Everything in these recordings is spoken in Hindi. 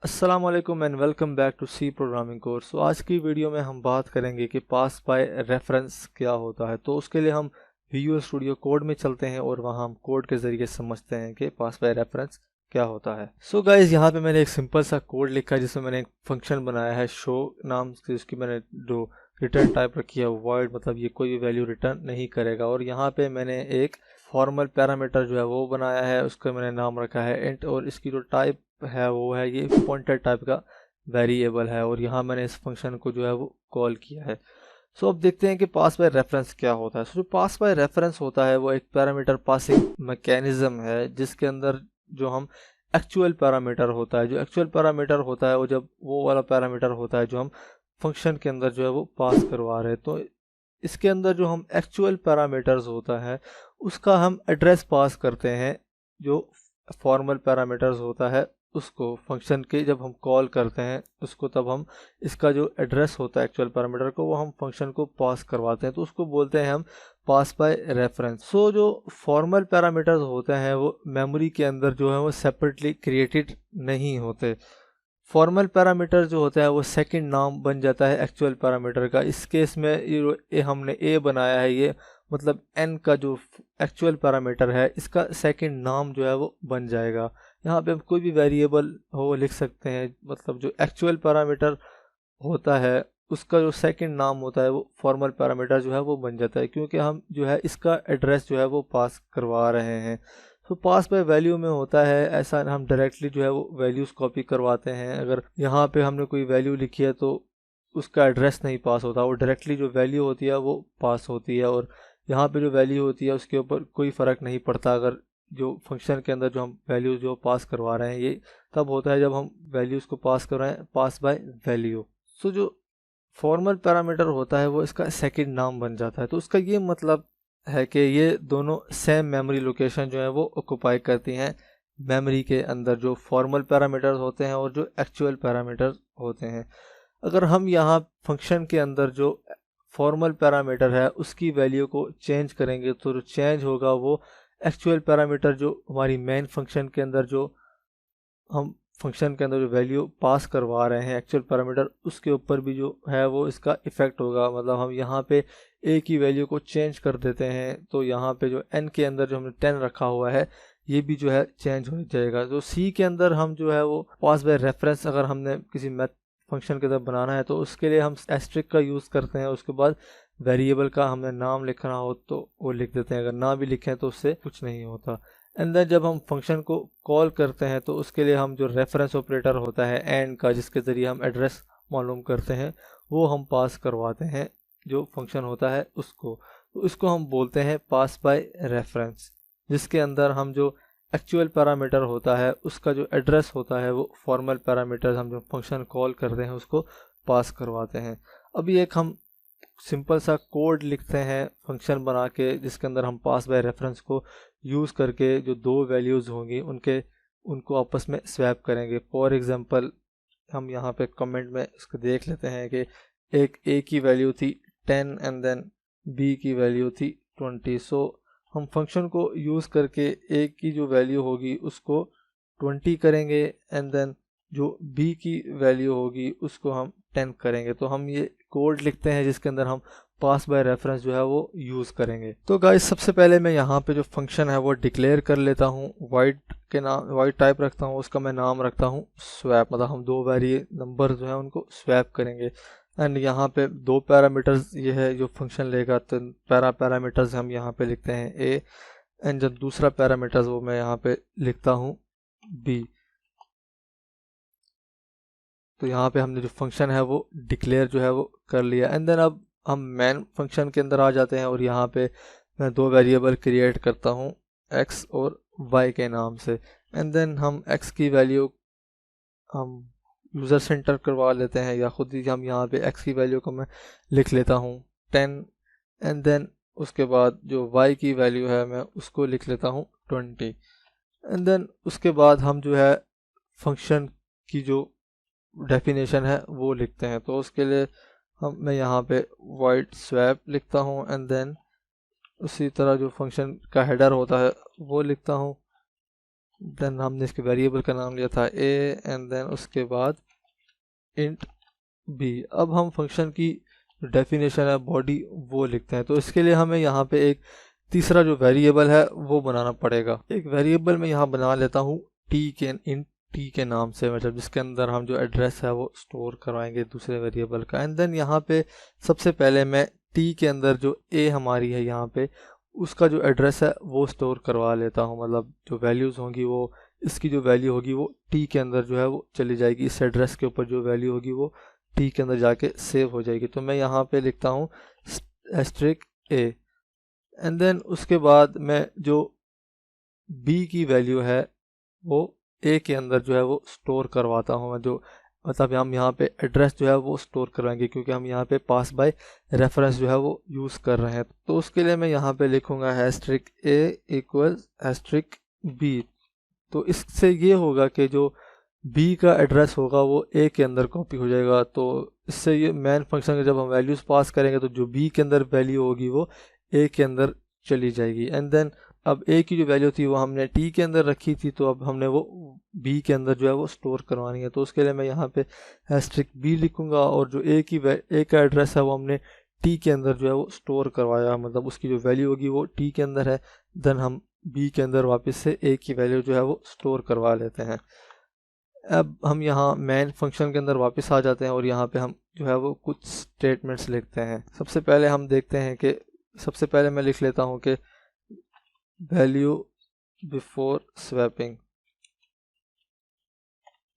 अस्सलाम वालेकुम and welcome back to C programming course. तो आज की वीडियो में हम बात करेंगे कि पास बाय रेफरेंस क्या होता है। तो उसके लिए हम विजुअल स्टूडियो कोड में चलते हैं और वहाँ हम कोड के ज़रिए समझते हैं कि पास बाय रेफरेंस क्या होता है। सो गाइस, यहाँ पे मैंने एक सिंपल सा कोड लिखा है जिसमें मैंने एक फंक्शन बनाया है शो नाम से। उसकी मैंने जो रिटर्न टाइप रखी है वॉइड, मतलब ये कोई भी वैल्यू रिटर्न नहीं करेगा। और यहाँ पे मैंने एक फॉर्मल पैरामीटर जो है वो बनाया है, उसका मैंने नाम रखा है इंट। और इसकी जो टाइप है वो है ये पॉइंटर टाइप का वेरिएबल है। और यहाँ मैंने इस फंक्शन को जो है वो कॉल किया है। सो अब देखते हैं कि पास बाय रेफरेंस क्या होता है। सो जो पास बाय रेफरेंस होता है वो एक पैरामीटर पासिंग मैकेनिज्म है जिसके अंदर जो हम एक्चुअल पैरामीटर होता है, जो एक्चुअल पैरामीटर होता है वो जब वो वाला पैरामीटर होता है जो हम फंक्शन के अंदर जो है वो पास करवा रहे हैं। तो इसके अंदर जो हम एक्चुअल पैरामीटर्स होता है उसका हम एड्रेस पास करते हैं। जो फॉर्मल पैरामीटर्स होता है उसको फंक्शन के जब हम कॉल करते हैं उसको, तब हम इसका जो एड्रेस होता है एक्चुअल पैरामीटर को वो हम फंक्शन को पास करवाते हैं। तो उसको बोलते हैं हम पास बाय रेफरेंस। सो जो फॉर्मल पैरामीटर्स होते हैं वो मेमोरी के अंदर जो है वो सेपरेटली क्रिएटेड नहीं होते। फॉर्मल पैरामीटर जो होता है वो सेकंड नाम बन जाता है एक्चुअल पैरामीटर का। इस केस में ये हमने ए बनाया है, ये मतलब एन का जो एक्चुअल पैरामीटर है इसका सेकंड नाम जो है वो बन जाएगा। यहाँ पे हम कोई भी वेरिएबल हो लिख सकते हैं, मतलब जो एक्चुअल पैरामीटर होता है उसका जो सेकंड नाम होता है वो फॉर्मल पैरामीटर जो है वो बन जाता है, क्योंकि हम जो है इसका एड्रेस जो है वो पास करवा रहे हैं। तो पास बाय वैल्यू में होता है ऐसा, हम डायरेक्टली जो है वो वैल्यूज़ कॉपी करवाते हैं। अगर यहाँ पे हमने कोई वैल्यू लिखी है तो उसका एड्रेस नहीं पास होता, वो डायरेक्टली जो वैल्यू होती है वो पास होती है। और यहाँ पे जो वैल्यू होती है उसके ऊपर कोई फ़र्क नहीं पड़ता। अगर जो फंक्शन के अंदर जो हम वैल्यू जो पास करवा रहे हैं ये तब होता है जब हम वैल्यूज़ को पास कर रहे हैं पास बाय वैल्यू। सो जो फॉर्मल पैरामीटर होता है वो इसका सेकंड नाम बन जाता है। तो उसका ये मतलब है कि ये दोनों सेम मेमोरी लोकेशन जो है वो ऑक्युपाई करती हैं मेमोरी के अंदर, जो फॉर्मल पैरामीटर्स होते हैं और जो एक्चुअल पैरामीटर्स होते हैं। अगर हम यहाँ फंक्शन के अंदर जो फॉर्मल पैरामीटर है उसकी वैल्यू को चेंज करेंगे तो जो चेंज होगा वो एक्चुअल पैरामीटर जो हमारी मेन फंक्शन के अंदर जो हम फंक्शन के अंदर जो वैल्यू पास करवा रहे हैं एक्चुअल पैरामीटर उसके ऊपर भी जो है वो इसका इफ़ेक्ट होगा। मतलब हम यहाँ पे ए की वैल्यू को चेंज कर देते हैं तो यहाँ पे जो एन के अंदर जो हमने 10 रखा हुआ है ये भी जो है चेंज हो जाएगा। तो सी के अंदर हम जो है वो पास बाय रेफरेंस अगर हमने किसी मैथ फंक्शन के अंदर बनाना है तो उसके लिए हम एस्ट्रिक का यूज़ करते हैं। उसके बाद वेरिएबल का हमने नाम लिखना हो तो वो लिख देते हैं, अगर ना भी लिखें तो उससे कुछ नहीं होता। एंड देन जब हम फंक्शन को कॉल करते हैं तो उसके लिए हम जो रेफरेंस ऑपरेटर होता है एंड का, जिसके ज़रिए हम एड्रेस मालूम करते हैं, वो हम पास करवाते हैं जो फंक्शन होता है उसको। तो इसको हम बोलते हैं पास बाय रेफरेंस, जिसके अंदर हम जो एक्चुअल पैरामीटर होता है उसका जो एड्रेस होता है वो फॉर्मल पैरामीटर हम जो फंक्शन कॉल करते हैं उसको पास करवाते हैं। अभी एक हम सिंपल सा कोड लिखते हैं फंक्शन बना के जिसके अंदर हम पास बाय रेफरेंस को यूज़ करके जो दो वैल्यूज़ होंगी उनको आपस में स्वैप करेंगे। फॉर एग्जांपल हम यहाँ पे कमेंट में इसको देख लेते हैं कि एक ए की वैल्यू थी 10 एंड देन बी की वैल्यू थी 20। सो हम फंक्शन को यूज़ करके ए की जो वैल्यू होगी उसको 20 करेंगे एंड देन जो बी की वैल्यू होगी उसको हम 10 करेंगे। तो हम ये कोड लिखते हैं जिसके अंदर हम पास बाय रेफरेंस जो है वो यूज़ करेंगे। तो गाइस, सबसे पहले मैं यहाँ पे जो फंक्शन है वो डिक्लेयर कर लेता हूँ। वाइड टाइप रखता हूँ, उसका मैं नाम रखता हूँ स्वैप, मतलब हम दो वेरिएबल नंबर जो है उनको स्वैप करेंगे। एंड यहाँ पे दो पैरामीटर्स ये है जो फंक्शन लेगा, तो पैरामीटर्स हम यहाँ पे लिखते हैं ए एंड जब दूसरा पैरामीटर्स वो मैं यहाँ पे लिखता हूँ बी। तो यहाँ पे हमने जो फंक्शन है वो डिक्लेयर जो है वो कर लिया। एंड देन अब हम मेन फंक्शन के अंदर आ जाते हैं और यहाँ पे मैं दो वेरिएबल क्रिएट करता हूँ x और y के नाम से। एंड देन हम x की वैल्यू हम यूज़र से एंटर करवा लेते हैं या खुद ही हम यहाँ पे x की वैल्यू को मैं लिख लेता हूँ 10। एंड देन उसके बाद जो y की वैल्यू है मैं उसको लिख लेता हूँ 20। एंड देन उसके बाद हम जो है फंक्शन की जो डेफिनेशन है वो लिखते हैं। तो उसके लिए मैं यहाँ पे वाइड स्वैप लिखता हूँ एंड देन उसी तरह जो फंक्शन का हेडर होता है वो लिखता हूँ देन हमने इसके वेरिएबल का नाम लिया था a एंड देन उसके बाद इंट b। अब हम फंक्शन की डेफिनेशन है बॉडी वो लिखते हैं। तो इसके लिए हमें यहाँ पे एक तीसरा जो वेरिएबल है वो बनाना पड़ेगा। एक वेरिएबल मैं यहाँ बना लेता हूँ इन टी के नाम से, मतलब जिसके अंदर हम जो एड्रेस है वो स्टोर करवाएंगे दूसरे वेरिएबल का। एंड देन यहाँ पे सबसे पहले मैं टी के अंदर जो ए हमारी है यहाँ पे उसका जो एड्रेस है वो स्टोर करवा लेता हूँ। मतलब जो वैल्यूज़ होंगी वो इसकी जो वैल्यू होगी वो टी के अंदर जो है वो चली जाएगी। इस एड्रेस के ऊपर जो वैल्यू होगी वो टी के अंदर जाके सेव हो जाएगी। तो मैं यहाँ पे लिखता हूँ एस्ट्रिक ए एंड देन उसके बाद मैं जो बी की वैल्यू है वो ए के अंदर जो है वो स्टोर करवाता हूँ। जो मतलब हम यहाँ पे एड्रेस जो है वो स्टोर करवाएंगे क्योंकि हम यहाँ पे पास बाय रेफरेंस जो है वो यूज़ कर रहे हैं। तो उसके लिए मैं यहाँ पे लिखूँगा हैस्ट्रिक ए इक्वल हैस्ट्रिक बी। तो इससे ये होगा कि जो बी का एड्रेस होगा वो ए के अंदर कॉपी हो जाएगा। तो इससे ये मेन फंक्शन के जब हम वैल्यूज़ पास करेंगे तो जो बी के अंदर वैल्यू होगी वो ए के अंदर चली जाएगी। एंड देन अब ए की जो वैल्यू थी वो हमने टी के अंदर रखी थी, तो अब हमने वो बी के अंदर जो है वो स्टोर करवानी है। तो उसके लिए मैं यहाँ पे हैस्ट्रिक बी लिखूँगा और जो ए का एड्रेस है वो हमने टी के अंदर जो है वो स्टोर करवाया, मतलब उसकी जो वैल्यू होगी वो टी के अंदर है। देन हम बी के अंदर वापस से ए की वैल्यू जो है वो स्टोर करवा लेते हैं। अब हम यहाँ मेन फंक्शन के अंदर वापस आ जाते हैं और यहाँ पे हम जो है वो कुछ स्टेटमेंट्स लिखते हैं। सबसे पहले हम देखते हैं कि सबसे पहले मैं लिख लेता हूँ कि वैल्यू बिफोर स्वैपिंग।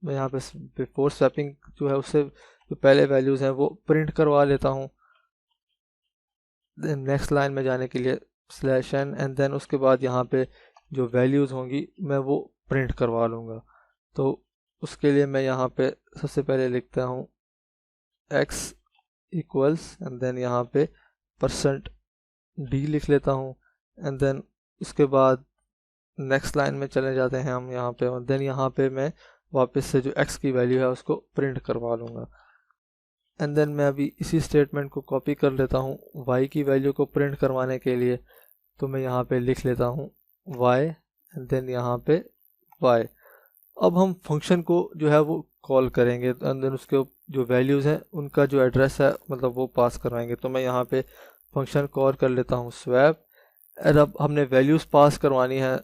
मैं यहाँ पे बिफोर स्वैपिंग जो है उससे जो पहले वैल्यूज़ हैं वो प्रिंट करवा लेता हूँ। देन नेक्स्ट लाइन में जाने के लिए स्लैश एन एंड देन उसके बाद यहाँ पे जो वैल्यूज़ होंगी मैं वो प्रिंट करवा लूँगा। तो उसके लिए मैं यहाँ पे सबसे पहले लिखता हूँ x इक्वल्स एंड देन यहाँ पे %d लिख लेता हूँ। एंड देन उसके बाद नेक्स्ट लाइन में चले जाते हैं हम यहाँ पे और देन यहाँ पे मैं वापस से जो x की वैल्यू है उसको प्रिंट करवा लूँगा। एंड देन मैं अभी इसी स्टेटमेंट को कॉपी कर लेता हूँ y की वैल्यू को प्रिंट करवाने के लिए। तो मैं यहाँ पे लिख लेता हूँ y एंड देन यहाँ पे y। अब हम फंक्शन को जो है वो कॉल करेंगे एंड देन उसके जो वैल्यूज़ हैं उनका जो एड्रेस है मतलब वो पास करवाएंगे। तो मैं यहाँ पे फंक्शन कॉल कर लेता हूँ स्वैप। और अब हमने वैल्यूज़ पास करवानी है,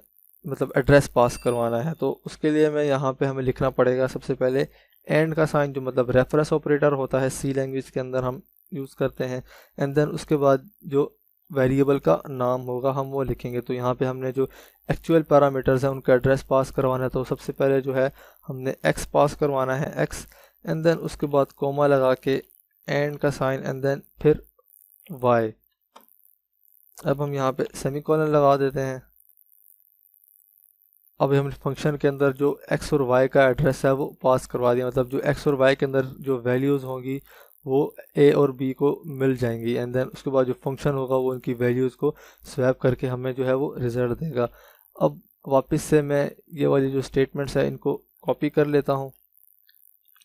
मतलब एड्रेस पास करवाना है। तो उसके लिए मैं यहाँ पे हमें लिखना पड़ेगा सबसे पहले एंड का साइन, जो मतलब रेफरेंस ऑपरेटर होता है सी लैंग्वेज के अंदर हम यूज़ करते हैं। एंड देन उसके बाद जो वेरिएबल का नाम होगा हम वो लिखेंगे। तो यहाँ पे हमने जो एक्चुअल पैरामीटर्स हैं उनका एड्रेस पास करवाना है। तो सबसे पहले जो है हमने x पास करवाना है x एंड देन उसके बाद कोमा लगा के एंड का साइन एंड देन फिर y। अब हम यहाँ पे सेमीकोलन लगा देते हैं। अब हमने फंक्शन के अंदर जो x और y का एड्रेस है वो पास करवा दिया, मतलब जो x और y के अंदर जो वैल्यूज़ होंगी वो a और b को मिल जाएंगी। एंड देन उसके बाद जो फंक्शन होगा वो उनकी वैल्यूज़ को स्वैप करके हमें जो है वो रिजल्ट देगा। अब वापस से मैं ये वाली जो स्टेटमेंट्स है इनको कॉपी कर लेता हूँ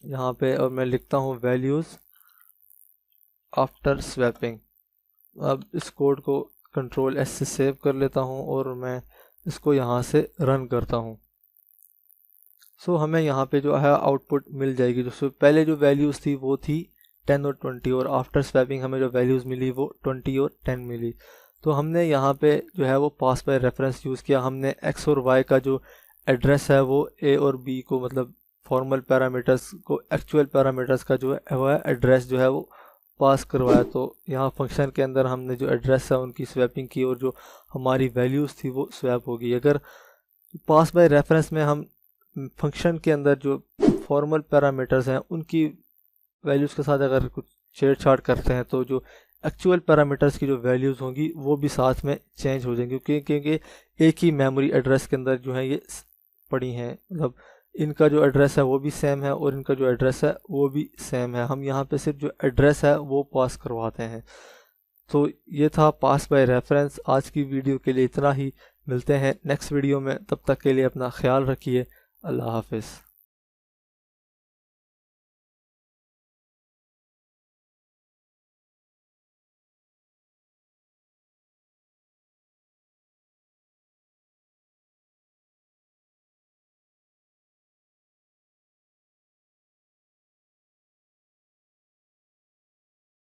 यहाँ पे और मैं लिखता हूँ वैल्यूज़ आफ्टर स्वैपिंग। अब इस कोड को कंट्रोल S से सेव कर लेता हूँ और मैं इसको यहाँ से रन करता हूँ। सो हमें यहाँ पे जो है आउटपुट मिल जाएगी। जो पहले जो वैल्यूज़ थी वो थी 10 और 20 और आफ्टर स्वैपिंग हमें जो वैल्यूज़ मिली वो 20 और 10 मिली। तो हमने यहाँ पे जो है वो पास बाय रेफरेंस यूज़ किया। हमने x और y का जो एड्रेस है वो a और b को, मतलब फॉर्मल पैरामीटर्स को एक्चुअल पैरामीटर्स का जो है वो एड्रेस जो है वो पास करवाया। तो यहाँ फंक्शन के अंदर हमने जो एड्रेस है उनकी स्वैपिंग की और जो हमारी वैल्यूज़ थी वो स्वैप होगी। अगर पास बाय रेफरेंस में हम फंक्शन के अंदर जो फॉर्मल पैरामीटर्स हैं उनकी वैल्यूज़ के साथ अगर कुछ छेड़छाड़ करते हैं तो जो एक्चुअल पैरामीटर्स की जो वैल्यूज़ होंगी वो भी साथ में चेंज हो जाएंगी, क्योंकि एक ही मेमोरी एड्रेस के अंदर जो है ये पड़ी हैं। मतलब इनका जो एड्रेस है वो भी सेम है और इनका जो एड्रेस है वो भी सेम है। हम यहाँ पे सिर्फ जो एड्रेस है वो पास करवाते हैं। तो ये था पास बाय रेफरेंस। आज की वीडियो के लिए इतना ही। मिलते हैं नेक्स्ट वीडियो में, तब तक के लिए अपना ख्याल रखिए। अल्लाह हाफिज़।